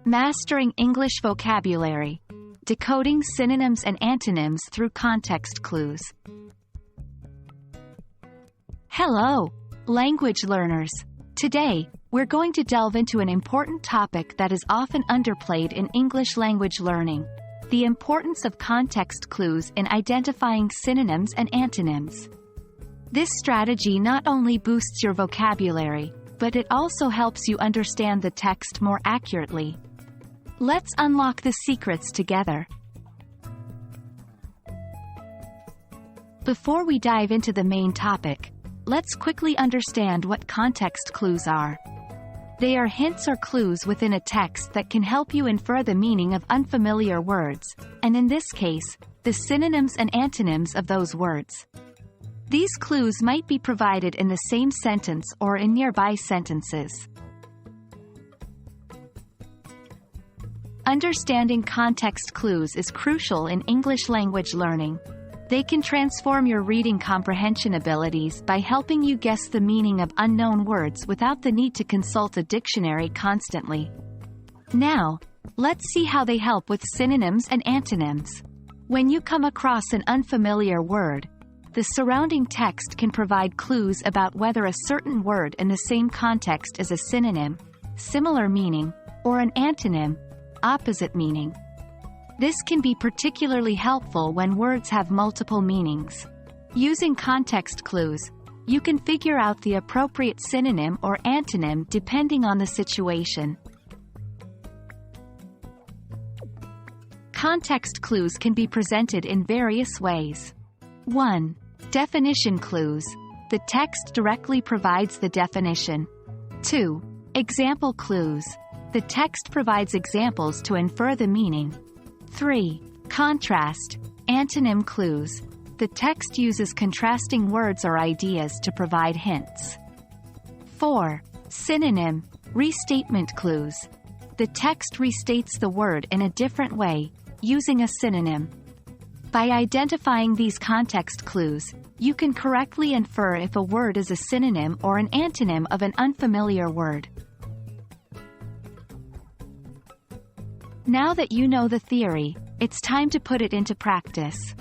Mastering English Vocabulary. Decoding synonyms and antonyms through context clues. Hello, language learners. Today, we're going to delve into an important topic that is often underplayed in English language learning: the importance of context clues in identifying synonyms and antonyms. This strategy not only boosts your vocabulary, but it also helps you understand the text more accurately. Let's unlock the secrets together. Before we dive into the main topic, let's quickly understand what context clues are. They are hints or clues within a text that can help you infer the meaning of unfamiliar words, and in this case, the synonyms and antonyms of those words. These clues might be provided in the same sentence or in nearby sentences. Understanding context clues is crucial in English language learning. They can transform your reading comprehension abilities by helping you guess the meaning of unknown words without the need to consult a dictionary constantly. Now, let's see how they help with synonyms and antonyms. When you come across an unfamiliar word, the surrounding text can provide clues about whether a certain word in the same context is a synonym, similar meaning, or an antonym, opposite meaning. This can be particularly helpful when words have multiple meanings. Using context clues, you can figure out the appropriate synonym or antonym depending on the situation. Context clues can be presented in various ways. 1. Definition clues. The text directly provides the definition. 2. Example clues. The text provides examples to infer the meaning. 3. Contrast. Antonym clues. The text uses contrasting words or ideas to provide hints. 4. Synonym. Restatement clues. The text restates the word in a different way, using a synonym. By identifying these context clues, you can correctly infer if a word is a synonym or an antonym of an unfamiliar word. Now that you know the theory, it's time to put it into practice.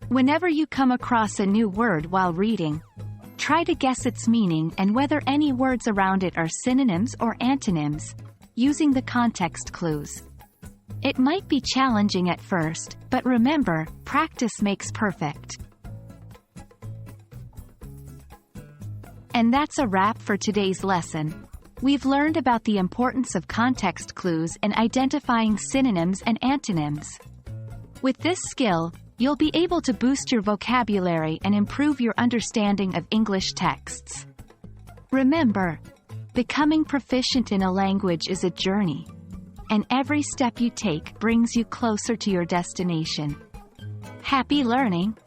Whenever you come across a new word while reading, try to guess its meaning and whether any words around it are synonyms or antonyms, using the context clues. It might be challenging at first, but remember, practice makes perfect. And that's a wrap for today's lesson. We've learned about the importance of context clues in identifying synonyms and antonyms. With this skill, you'll be able to boost your vocabulary and improve your understanding of English texts. Remember, becoming proficient in a language is a journey, and every step you take brings you closer to your destination. Happy learning!